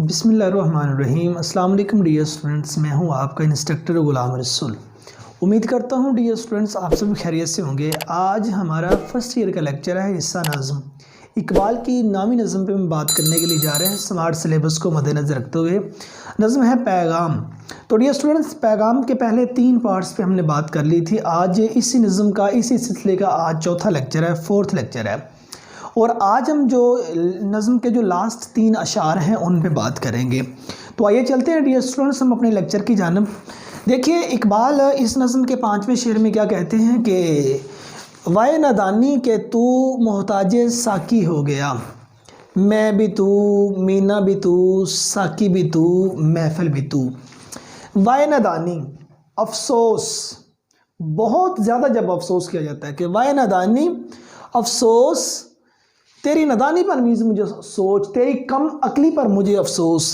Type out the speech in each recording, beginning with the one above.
بسم اللہ الرحمن الرحیم۔ السلام علیکم ڈیئر اسٹوڈنٹس، میں ہوں آپ کا انسٹرکٹر غلام رسول۔ امید کرتا ہوں ڈیئر اسٹوڈنٹس آپ سب خیریت سے ہوں گے۔ آج ہمارا فرسٹ ایئر کا لیکچر ہے حصہ نظم۔ اقبال کی نامی نظم پہ ہم بات کرنے کے لیے جا رہے ہیں سمارٹ سلیبس کو مد نظر رکھتے ہوئے۔ نظم ہے پیغام۔ تو ڈیئر اسٹوڈنٹس پیغام کے پہلے 3 پارٹس پہ ہم نے بات کر لی تھی۔ آج اسی نظم کا اسی سلسلے کا آج چوتھا لیکچر ہے، 4تھ لیکچر ہے، اور آج ہم جو نظم کے جو لاسٹ 3 اشعار ہیں ان پہ بات کریں گے۔ تو آئیے چلتے ہیں ڈیئر اسٹوڈنٹس ہم اپنے لیکچر کی جانب۔ دیکھیے اقبال اس نظم کے 5ویں شعر میں کیا کہتے ہیں کہ وائے نادانی کہ تو محتاج ساقی ہو گیا، میں بھی تو، مینا بھی تو، ساقی بھی تو، محفل بھی تو۔ وائے نادانی، افسوس، بہت زیادہ جب افسوس کیا جاتا ہے کہ وائے نادانی، افسوس، تیری ندانی پر مجھے سوچ، تیری کم عقلی پر مجھے افسوس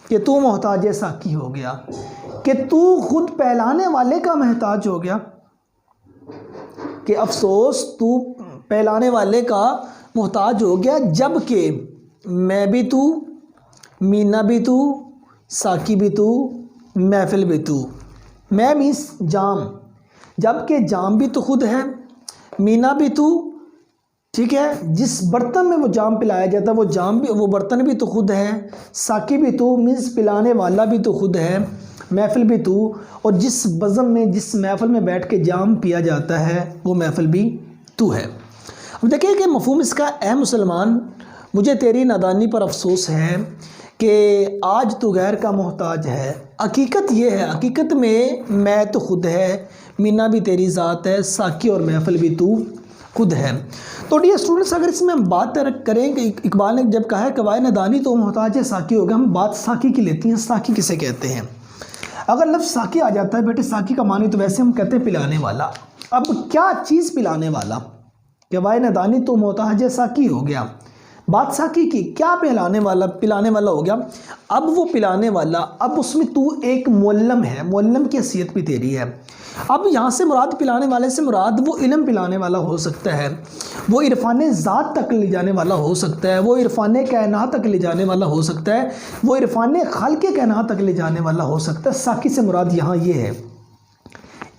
کہ تو محتاج ساقی ہو گیا، کہ تو خود پہلانے والے کا محتاج ہو گیا، کہ افسوس تو پہلانے والے کا محتاج ہو گیا، جب کہ میں بھی تو، مینا بھی تو، ساقی بھی تو، محفل بھی تو۔ میں مینس جام، جب کہ جام بھی تو خود ہے، مینا بھی تو، ٹھیک ہے، جس برتن میں وہ جام پلایا جاتا ہے وہ جام بھی، وہ برتن بھی تو خود ہے، ساقی بھی تو، مینس پلانے والا بھی تو خود ہے، محفل بھی تو، اور جس بزم میں، جس محفل میں بیٹھ کے جام پیا جاتا ہے وہ محفل بھی تو ہے۔ اب دیکھیں کہ مفہوم اس کا، اے مسلمان مجھے تیری نادانی پر افسوس ہے کہ آج تو غیر کا محتاج ہے۔ حقیقت یہ ہے، حقیقت میں تو خود ہے، مینا بھی تیری ذات ہے، ساقی اور محفل بھی تو خود ہے۔ تو ڈیئر اسٹوڈنٹس اگر اس میں ہم بات کریں کہ اقبال نے جب کہا ہے کہ وائے نادانی تو محتاج ساقی ہو گیا، ہم بات ساقی کی لیتی ہیں۔ ساقی کسے کہتے ہیں؟ اگر لفظ ساقی آ جاتا ہے بیٹے، ساقی کا معنی تو ویسے ہم کہتے ہیں پلانے والا۔ اب کیا چیز پلانے والا؟ کہ وائے نادانی تو محتاج ساقی ہو گیا، بات ساقی کی، کیا پلانے والا ہو گیا۔ اب وہ پلانے والا، اب اس میں تو ایک معلم ہے، معلم کی حیثیت بھی تیری ہے۔ اب یہاں سے مراد، پلانے والے سے مراد وہ علم پلانے والا ہو سکتا ہے، وہ عرفان ذات تک لے جانے والا ہو سکتا ہے، وہ عرفان کائنات تک لے جانے والا ہو سکتا ہے، وہ عرفان خالق کائنات تک لے جانے والا ہو سکتا ہے۔ ساقی سے مراد یہاں یہ ہے،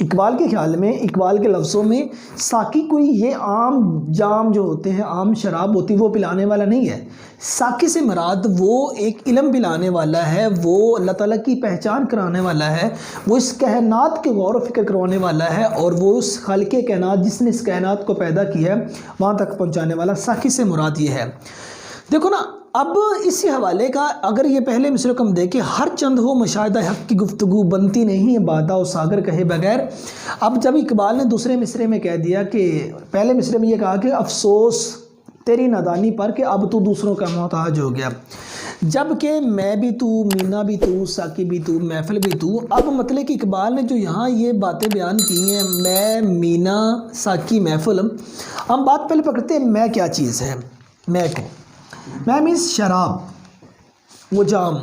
اقبال کے خیال میں، اقبال کے لفظوں میں، ساقی کوئی یہ عام جام جو ہوتے ہیں، عام شراب ہوتی ہے وہ پلانے والا نہیں ہے۔ ساقی سے مراد وہ ایک علم پلانے والا ہے، وہ اللہ تعالیٰ کی پہچان کرانے والا ہے، وہ اس کائنات کے غور و فکر کروانے والا ہے، اور وہ اس خالق کائنات جس نے اس کائنات کو پیدا کیا ہے وہاں تک پہنچانے والا۔ ساقی سے مراد یہ ہے۔ دیکھو نا، اب اسی حوالے کا اگر یہ پہلے مصرے کو ہم دیکھیں، ہر چند ہو مشاہدہ حق کی گفتگو بنتی نہیں ہے بادہ و ساگر کہے بغیر۔ اب جب اقبال نے دوسرے مصرے میں کہہ دیا کہ پہلے مصرے میں یہ کہا کہ افسوس تیری نادانی پر کہ اب تو دوسروں کا محتاج ہو گیا، جب کہ میں بھی تو، مینا بھی تو، ساقی بھی تو، محفل بھی تو۔ اب مطلب کہ اقبال نے جو یہاں یہ باتیں بیان کی ہیں، میں، مینا، ساقی، محفل، ہم بات پہلے پکڑتے ہیں میں کیا چیز ہے۔ میں کو، میں مینس شراب، وہ جام،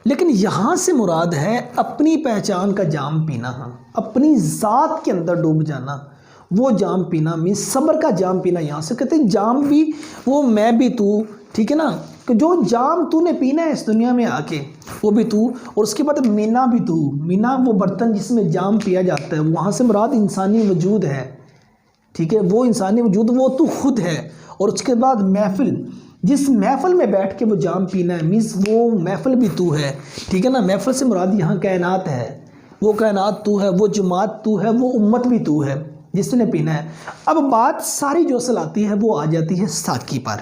لیکن یہاں سے مراد ہے اپنی پہچان کا جام پینا، اپنی ذات کے اندر ڈوب جانا، وہ جام پینا، مینس صبر کا جام پینا۔ یہاں سے کہتے ہیں جام بھی وہ میں بھی تو، ٹھیک ہے نا، کہ جو جام تو نے پینا ہے اس دنیا میں آ کے وہ بھی تو، اور اس کے بعد مینا بھی تو، مینا وہ برتن جس میں جام پیا جاتا ہے، وہاں سے مراد انسانی وجود ہے، ٹھیک ہے، وہ انسانی وجود وہ تو خود ہے، اور اس کے بعد محفل، جس محفل میں بیٹھ کے وہ جام پینا ہے، مینس وہ محفل بھی تو ہے، ٹھیک ہے نا۔ محفل سے مراد یہاں کائنات ہے، وہ کائنات تو ہے، وہ جماعت تو ہے، وہ امت بھی تو ہے جس نے پینا ہے۔ اب بات ساری جو اصل آتی ہے وہ آ جاتی ہے ساقی پر،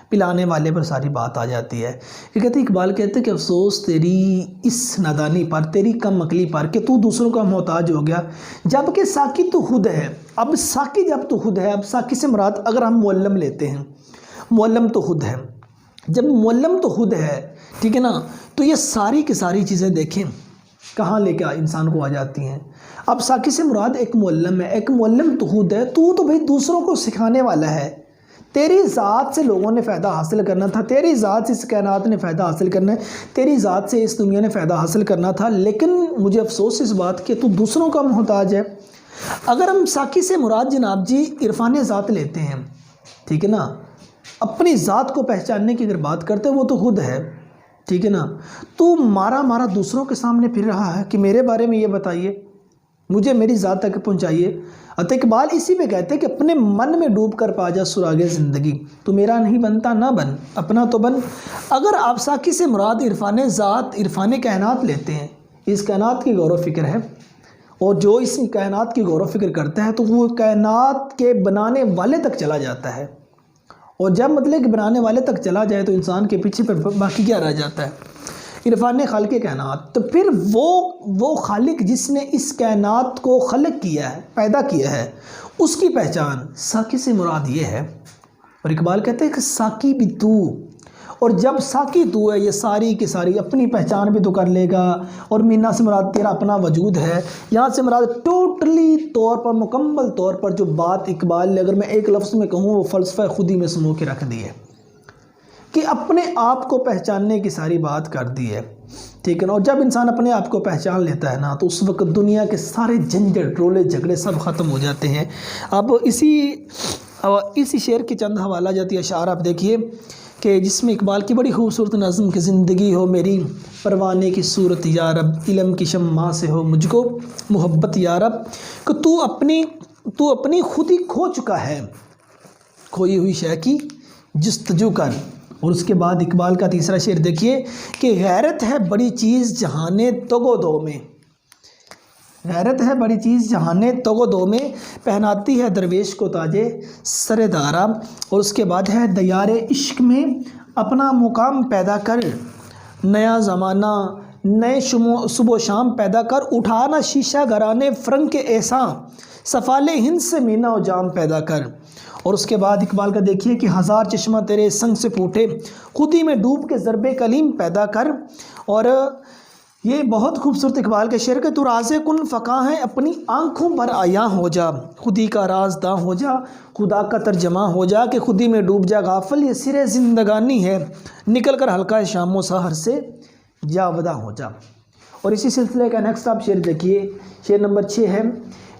پلانے والے پر ساری بات آ جاتی ہے۔ یہ کہتے ہیں، اقبال کہتے ہیں کہ افسوس تیری اس نادانی پر، تیری کم عقلی پر کہ تو دوسروں کا محتاج ہو گیا، جب کہ ساقی تو خود ہے۔ اب ساقی جب تو خود ہے، اب ساقی سے مراد اگر ہم معلم لیتے ہیں، معلم تو خود ہے، جب معلم تو خود ہے، ٹھیک ہے نا، تو یہ ساری کی ساری چیزیں دیکھیں کہاں لے کے انسان کو آ جاتی ہیں۔ اب ساقی سے مراد ایک معلم ہے، ایک معلم تو خود ہے، تو بھئی دوسروں کو سکھانے والا ہے۔ تیری ذات سے لوگوں نے فائدہ حاصل کرنا تھا، تیری ذات سے اس کائنات نے فائدہ حاصل کرنا ہے، تیری ذات سے اس دنیا نے فائدہ حاصل کرنا تھا، لیکن مجھے افسوس اس بات کہ تو دوسروں کا محتاج ہے۔ اگر ہم ساقی سے مراد جناب جی عرفان ذات لیتے ہیں، ٹھیک ہے نا، اپنی ذات کو پہچاننے کی اگر بات کرتے ہیں وہ تو خود ہے، ٹھیک ہے نا، تو مارا مارا دوسروں کے سامنے پھر رہا ہے کہ میرے بارے میں یہ بتائیے، مجھے میری ذات تک پہنچائیے۔ عطا اقبال اسی پہ کہتے ہیں کہ اپنے من میں ڈوب کر پا جا سراغ زندگی، تو میرا نہیں بنتا نہ بن، اپنا تو بن۔ اگر آپ ساکی سے مراد عرفان ذات، عرفان کائنات لیتے ہیں، اس کائنات کی غور و فکر ہے، اور جو اس کائنات کی غور و فکر کرتا ہے تو وہ کائنات کے بنانے والے تک چلا جاتا ہے، اور جب مطلب کہ بنانے والے تک چلا جائے تو انسان کے پیچھے پر باقی کیا رہ جاتا ہے؟ عرفان خالق کائنات۔ تو پھر وہ خالق جس نے اس کائنات کو خلق کیا ہے، پیدا کیا ہے، اس کی پہچان ساکی سے مراد یہ ہے۔ اور اقبال کہتے ہیں کہ ساکی بھی تو، اور جب ساکی تو ہے، یہ ساری کی ساری اپنی پہچان بھی تو کر لے گا، اور مینا سے مراد تیرا اپنا وجود ہے۔ یہاں سے مراد ٹوٹلی طور پر، مکمل طور پر جو بات اقبال نے اگر میں ایک لفظ میں کہوں وہ فلسفہ خودی میں سمو کے رکھ دی ہے، کہ اپنے آپ کو پہچاننے کی ساری بات کر دی ہے، ٹھیک ہے نا۔ اور جب انسان اپنے آپ کو پہچان لیتا ہے نا تو اس وقت دنیا کے سارے جھنجھٹ، رولے جھگڑے سب ختم ہو جاتے ہیں۔ اب اسی شعر کی چند حوالہ جاتی اشعار آپ دیکھیے کہ جس میں اقبال کی بڑی خوبصورت نظم کی زندگی ہو میری پروانے کی صورت یا رب، علم کی شمع سے ہو مجھ کو محبت یا رب، کہ تو اپنی خود ہی کھو چکا ہے، کھوئی ہوئی شے کی جستجو کر۔ اور اس کے بعد اقبال کا تیسرا شعر دیکھیے کہ غیرت ہے بڑی چیز جہانے تگ و دو میں، غیرت ہے بڑی چیز جہانے تگ و دو میں، پہناتی ہے درویش کو تاجے سر دارا۔ اور اس کے بعد ہے دیار عشق میں اپنا مقام پیدا کر، نیا زمانہ نئے صبح و شام پیدا کر، اٹھانا شیشہ گرانے فرنگ کے ایساں، سفال ہند سے مینا و جام پیدا کر۔ اور اس کے بعد اقبال کا دیکھیے کہ ہزار چشمہ تیرے سنگ سے پھوٹے، خودی میں ڈوب کے ضرب کلیم پیدا کر۔ اور یہ بہت خوبصورت اقبال کے شعر کہ تو راز کن فقاں ہے اپنی آنکھوں پر عیاں ہو جا، خودی کا رازداں ہو جا، خدا کا ترجمہ ہو جا، کہ خودی میں ڈوب جا غافل، یہ سر زندگانی ہے، نکل کر حلقہ شام و سحر سے جاوداں ہو جا۔ اور اسی سلسلے کا نیکسٹ آپ شعر دیکھیے، شعر نمبر 6 ہے،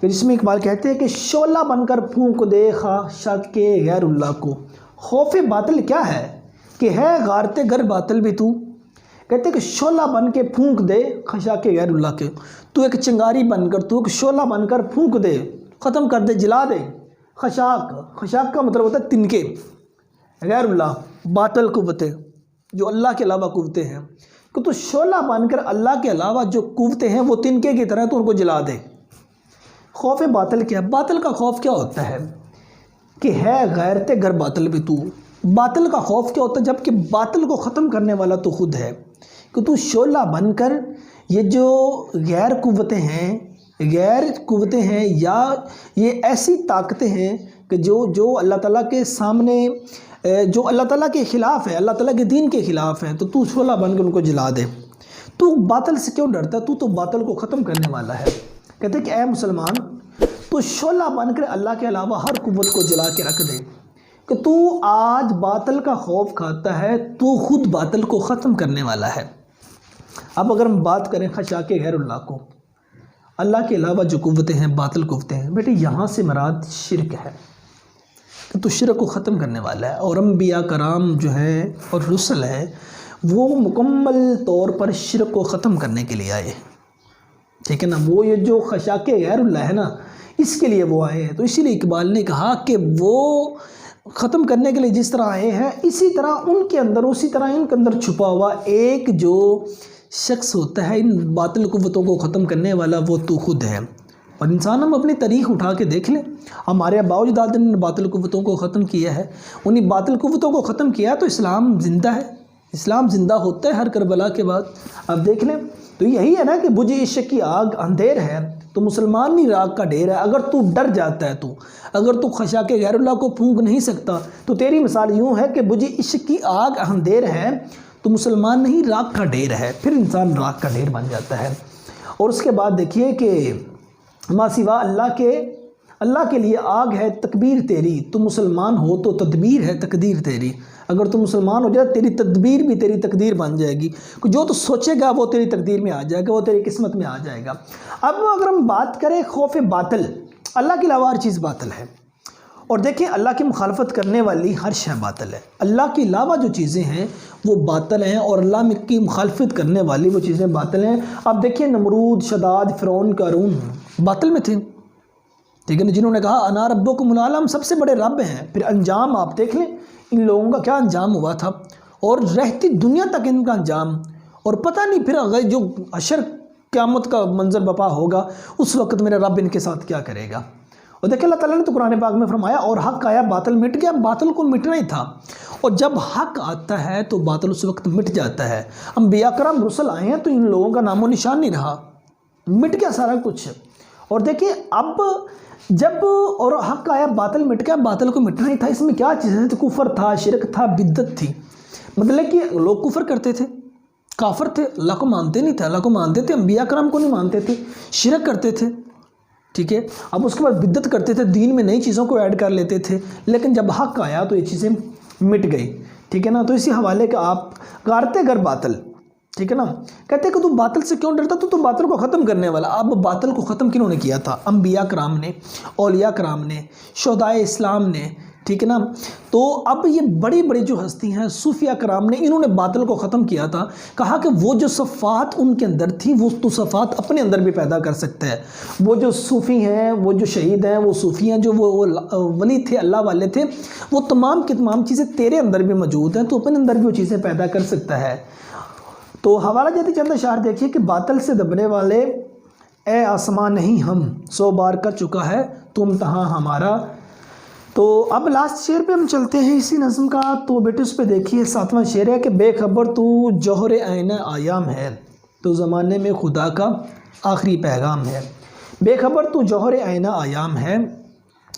جس میں اقبال کہتے ہیں کہ شعلہ بن کر پھونک دے خاشاک غیر اللہ کو، خوف باطل کیا ہے کہ ہے غارت گر باطل بھی تو۔ کہتے ہیں کہ شعلہ بن کے پھونک دے خاشاک غیر اللہ کے، تو ایک چنگاری بن کر، تو ایک شعلہ بن کر پھونک دے، ختم کر دے، جلا دے خاشاک۔ خاشاک کا مطلب ہوتا ہے تنکے، غیر اللہ باطل قوتیں جو اللہ کے علاوہ قوتیں ہیں، کہ تو شعلہ بن کر اللہ کے علاوہ جو قوتیں ہیں وہ تنکے کی طرح تو ان کو جلا دے۔ خوف باطل کیا ہے؟ باطل کا خوف کیا ہوتا ہے کہ ہے غیرت گر باطل بھی تو۔ باطل کا خوف کیا ہوتا ہے؟ جب کہ باطل کو ختم کرنے والا تو خود ہے، کہ تو شعلہ بن کر یہ جو غیر قوتیں ہیں یا یہ ایسی طاقتیں ہیں کہ جو اللہ تعالیٰ کے سامنے، جو اللہ تعالیٰ کے خلاف ہے، اللہ تعالیٰ کے دین کے خلاف ہے، تو شعلہ بن کر ان کو جلا دے۔ تو باطل سے کیوں ڈرتا ہے؟ تو باطل کو ختم کرنے والا ہے۔ کہتے ہیں کہ اے مسلمان، تو شعلہ بن کر اللہ کے علاوہ ہر قوت کو جلا کے رکھ دے، کہ تو آج باطل کا خوف کھاتا ہے، تو خود باطل کو ختم کرنے والا ہے۔ اب اگر ہم بات کریں خاشاک غیر اللہ کو، اللہ کے علاوہ جو قوتیں ہیں، باطل قوتیں ہیں، بیٹے یہاں سے مراد شرک ہے، کہ تو شرک کو ختم کرنے والا ہے۔ اور انبیاء کرام جو ہیں اور رسل ہیں وہ مکمل طور پر شرک کو ختم کرنے کے لیے آئے، ٹھیک ہے نا۔ وہ یہ جو خاشاک غیر اللہ ہے نا، اس کے لیے وہ آئے ہیں۔ تو اسی لیے اقبال نے کہا کہ وہ ختم کرنے کے لیے جس طرح آئے ہیں، اسی طرح ان کے اندر، اسی طرح ان کے اندر چھپا ہوا ایک جو شخص ہوتا ہے ان باطل قوتوں کو ختم کرنے والا، وہ تو خود ہے۔ اور انسان ہم اپنی تاریخ اٹھا کے دیکھ لیں، ہمارے آباء و اجداد نے باطل قوتوں کو ختم کیا ہے، انہیں باطل قوتوں کو ختم کیا تو اسلام زندہ ہے، اسلام زندہ ہوتا ہے ہر کربلا کے بعد۔ اب دیکھ لیں تو یہی ہے نا کہ بجھ عشق کی آگ اندھیر ہے تو مسلمان نہیں راگ کا ڈھیر ہے۔ اگر تو ڈر جاتا ہے، اگر تو خاشاک غیر اللہ کو پھونک نہیں سکتا، تو تیری مثال یوں ہے کہ بجھ عشق کی آگ اندھیر ہے تو مسلمان نہیں راگ کا ڈھیر ہے، پھر انسان راگ کا ڈھیر بن جاتا ہے۔ اور اس کے بعد دیکھیے کہ ما سوا اللہ کے لیے آگ ہے تکبیر تیری، تو مسلمان ہو تو تدبیر ہے تقدیر تیری۔ اگر تو مسلمان ہو جائے تیری تدبیر بھی تیری تقدیر بن جائے گی، جو تو سوچے گا وہ تیری تقدیر میں آ جائے گا، وہ تیری قسمت میں آ جائے گا۔ اب اگر ہم بات کریں خوف باطل، اللہ کے علاوہ ہر چیز باطل ہے، اور دیکھیں اللہ کی مخالفت کرنے والی ہر شے باطل ہے، اللہ کے علاوہ جو چیزیں ہیں وہ باطل ہیں، اور اللہ کی مخالفت کرنے والی وہ چیزیں باطل ہیں۔ اب دیکھیں نمرود، شداد، فرعون، قارون باطل میں تھے، ٹھیک ہے نا، جنہوں نے کہا انا ربکم الاعلی، ہم سب سے بڑے رب ہیں، پھر انجام آپ دیکھ لیں ان لوگوں کا کیا انجام ہوا تھا، اور رہتی دنیا تک ان کا انجام، اور پتہ نہیں پھر اگر جو حشر قیامت کا منظر بپا ہوگا اس وقت میرا رب ان کے ساتھ کیا کرے گا۔ اور دیکھیں اللہ تعالیٰ نے تو قرآن پاک میں فرمایا اور حق آیا باطل مٹ گیا، باطل کو مٹنا ہی تھا، اور جب حق آتا ہے تو باطل اس وقت مٹ جاتا ہے۔ انبیاء کرام رسل آئے ہیں تو ان لوگوں کا نام و نشان نہیں رہا، مٹ گیا سارا کچھ۔ اور دیکھیں اب جب اور حق آیا باطل مٹ گیا، باطل کو مٹنا ہی تھا، اس میں کیا چیزیں تھے؟ کفر تھا، شرک تھا، بدعت تھی، مطلب کہ لوگ کفر کرتے تھے، کافر تھے، اللہ کو مانتے نہیں تھے، اللہ کو مانتے تھے، انبیاء کرام کو نہیں مانتے تھے، شرک کرتے تھے، ٹھیک ہے، اب اس کے بعد بدعت کرتے تھے، دین میں نئی چیزوں کو ایڈ کر لیتے تھے، لیکن جب حق آیا تو یہ چیزیں مٹ گئی، ٹھیک ہے نا۔ تو اسی حوالے کا آپ غارتے گر باطل، ٹھیک ہے نا، کہتے ہیں کہ تو باطل سے کیوں ڈرتا، تو باطل کو ختم کرنے والا۔ اب باطل کو ختم کنہوں نے کیا تھا؟ انبیاء کرام نے، اولیاء کرام نے، شہدائے اسلام نے، ٹھیک ہے نا۔ تو اب یہ بڑی بڑی جو ہستی ہیں صوفیہ کرام نے، انہوں نے باطل کو ختم کیا تھا، کہا کہ وہ جو صفات ان کے اندر تھی وہ تو صفات اپنے اندر بھی پیدا کر سکتے ہیں۔ وہ جو صوفی ہیں، وہ جو شہید ہیں، وہ صوفی ہیں، جو وہ ولی تھے، اللہ والے تھے، وہ تمام کی تمام چیزیں تیرے اندر بھی موجود ہیں، تو اپنے اندر بھی وہ چیزیں پیدا کر سکتا ہے۔ تو حوالہ جاتی چند اشعار دیکھیے کہ باطل سے دبنے والے اے آسمان نہیں ہم، 100 بار کر چکا ہے تم تہاں ہمارا۔ تو اب لاسٹ شعر پہ ہم چلتے ہیں اسی نظم کا، تو بیٹے اس پہ دیکھیے 7واں شعر ہے کہ بے خبر تو جوہر آئینہ ایام ہے، تو زمانے میں خدا کا آخری پیغام ہے۔ بے خبر تو جوہر آئینہ ایام ہے،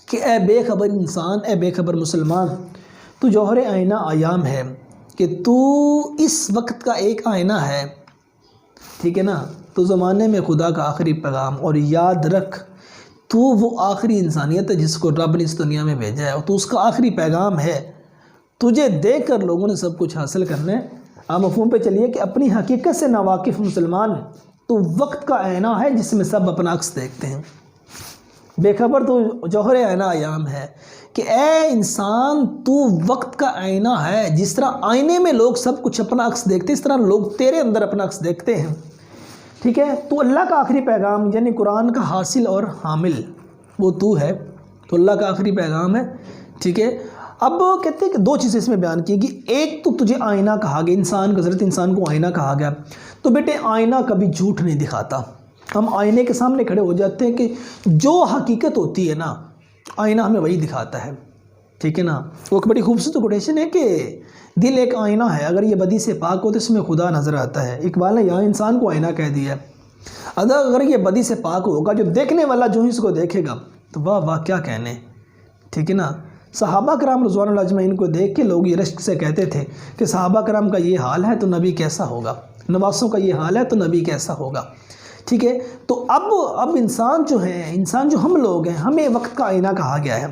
کہ اے بے خبر انسان، اے بے خبر مسلمان، تو جوہر آئینہ ایام ہے، کہ تو اس وقت کا ایک آئینہ ہے، ٹھیک ہے نا، تو زمانے میں خدا کا آخری پیغام، اور یاد رکھ تو وہ آخری انسانیت ہے جس کو رب نے اس دنیا میں بھیجا ہے، اور تو اس کا آخری پیغام ہے، تجھے دیکھ کر لوگوں نے سب کچھ حاصل کرنا ہے۔ آپ مفہوم پہ چلیے کہ اپنی حقیقت سے ناواقف مسلمان تو وقت کا آئینہ ہے جس میں سب اپنا عکس دیکھتے ہیں۔ بے خبر تو جوہر آئینہ ایام ہے، کہ اے انسان تو وقت کا آئینہ ہے، جس طرح آئینے میں لوگ سب کچھ اپنا عکس دیکھتے ہیں اس طرح لوگ تیرے اندر اپنا عکس دیکھتے ہیں، ٹھیک ہے۔ تو اللہ کا آخری پیغام یعنی قرآن کا حاصل اور حامل وہ تو ہے، تو اللہ کا آخری پیغام ہے، ٹھیک ہے۔ اب کہتے ہیں کہ 2 چیزیں اس میں بیان کی گئی، ایک تو تجھے آئینہ کہا گیا، انسان کو، حضرت انسان کو آئینہ کہا گیا، تو بیٹے آئینہ کبھی جھوٹ نہیں دکھاتا۔ ہم آئینے کے سامنے کھڑے ہو جاتے ہیں کہ جو حقیقت ہوتی ہے نا، آئینہ ہمیں وہی دکھاتا ہے، ٹھیک ہے نا۔ وہ ایک بڑی خوبصورت کوٹیشن ہے کہ دل ایک آئینہ ہے، اگر یہ بدی سے پاک ہو تو اس میں خدا نظر آتا ہے۔ اقبال نے یہاں انسان کو آئینہ کہہ دیا ہے، اگر یہ بدی سے پاک ہوگا، جو دیکھنے والا جو ہی اس کو دیکھے گا تو واہ واہ کیا کہنے، ٹھیک ہے نا۔ صحابہ کرام رضوان اللہ اجمعین کو دیکھ کے لوگ یہ رشک سے کہتے تھے کہ صحابہ کرام کا یہ حال ہے تو نبی کیسا ہوگا، نواسوں کا یہ حال ہے تو نبی کیسا ہوگا، ٹھیک ہے۔ تو اب انسان جو ہیں، انسان جو ہم لوگ ہیں، ہمیں وقت کا آئینہ کہا گیا ہے۔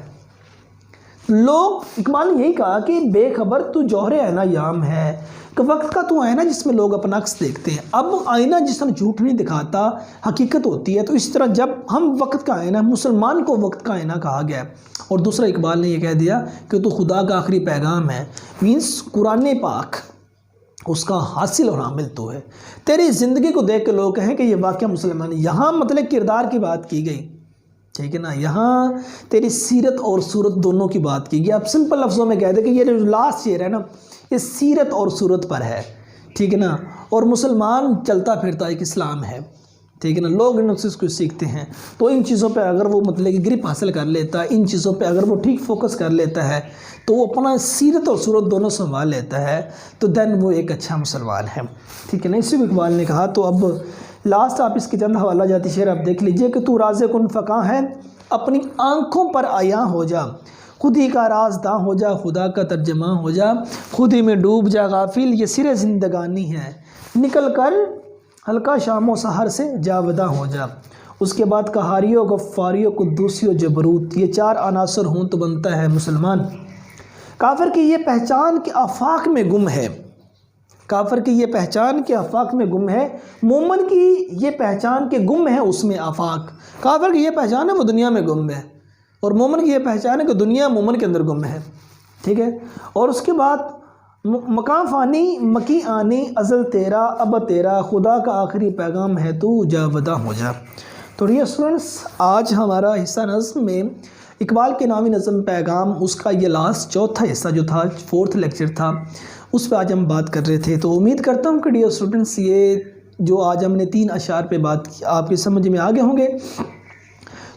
لوگ اقبال نے یہی کہا کہ بے خبر تو جوہر آئینہ ایام ہے، کہ وقت کا تو آئینہ جس میں لوگ اپنا عکس دیکھتے ہیں۔ اب آئینہ جس طرح جھوٹ نہیں دکھاتا، حقیقت ہوتی ہے، تو اس طرح جب ہم وقت کا آئینہ، مسلمان کو وقت کا آئینہ کہا گیا ہے۔ اور دوسرا اقبال نے یہ کہہ دیا کہ تو خدا کا آخری پیغام ہے، مینس قرآن پاک اس کا حاصل اور حامل تو ہے۔ تیری زندگی کو دیکھ کے لوگ کہیں کہ یہ واقعہ مسلمان ہے، یہاں مطلب کردار کی بات کی گئی، ٹھیک ہے نا، یہاں تیری سیرت اور صورت دونوں کی بات کی گئی۔ اب سمپل لفظوں میں کہہ دیں کہ یہ جو لاسٹ شعر ہے نا، یہ سیرت اور صورت پر ہے، ٹھیک ہے نا، اور مسلمان چلتا پھرتا ایک اسلام ہے، ٹھیک ہے نا، لوگ ان سے کچھ سیکھتے ہیں، تو ان چیزوں پہ اگر وہ مطلب کہ گرپ حاصل کر لیتا ہے، ان چیزوں پہ اگر وہ ٹھیک فوکس کر لیتا ہے تو وہ اپنا سیرت اور صورت دونوں سنبھال لیتا ہے، تو دین وہ ایک اچھا مسلمان ہے، ٹھیک ہے نا۔ اسی کو اقبال نے کہا۔ تو اب لاسٹ آپ اس کی چند حوالہ جاتی شعر آپ دیکھ لیجئے کہ تو راز کن فقاں ہے، اپنی آنکھوں پر عیاں ہو جا، خود ہی کا رازداں ہو جا، خدا کا ترجماں ہو جا، خود ہی میں ڈوب جا غافل، یہ سر زندگانی ہے، نکل کر ہلکا شام و سحر سے جاوداں ہو جا۔ اس کے بعد قہاریو، غفاریو، قدوسیو، جبروت، یہ 4 عناصر ہوں تو بنتا ہے مسلمان۔ کافر کی یہ پہچان کے آفاق میں گم ہے، کافر کی یہ پہچان کے آفاق میں گم ہے، مومن کی یہ پہچان کے گم ہے اس میں آفاق۔ کافر کی یہ پہچان ہے وہ دنیا میں گم ہے، اور مومن کی یہ پہچان ہے کہ دنیا مومن کے اندر گم ہے، ٹھیک ہے۔ اور اس کے بعد مقام فانی مکی آنی ازل تیرا اب تیرا خدا کا آخری پیغام ہے تو جا ودا ہو جا۔ تو ڈیئر اسٹوڈنٹس، آج ہمارا حصہ نظم میں اقبال کے نامی نظم پیغام، اس کا یہ لاسٹ چوتھا حصہ جو تھا، 4تھ لیکچر تھا، اس پہ آج ہم بات کر رہے تھے۔ تو امید کرتا ہوں کہ ڈیئر اسٹوڈنٹس یہ جو آج ہم نے 3 اشعار پہ بات کی آپ کی سمجھ میں آگے ہوں گے۔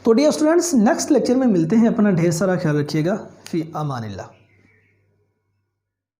تو ڈیئر اسٹوڈنٹس نیکسٹ لیکچر میں ملتے ہیں، اپنا ڈھیر سارا خیال رکھیے گا، فی امان اللہ۔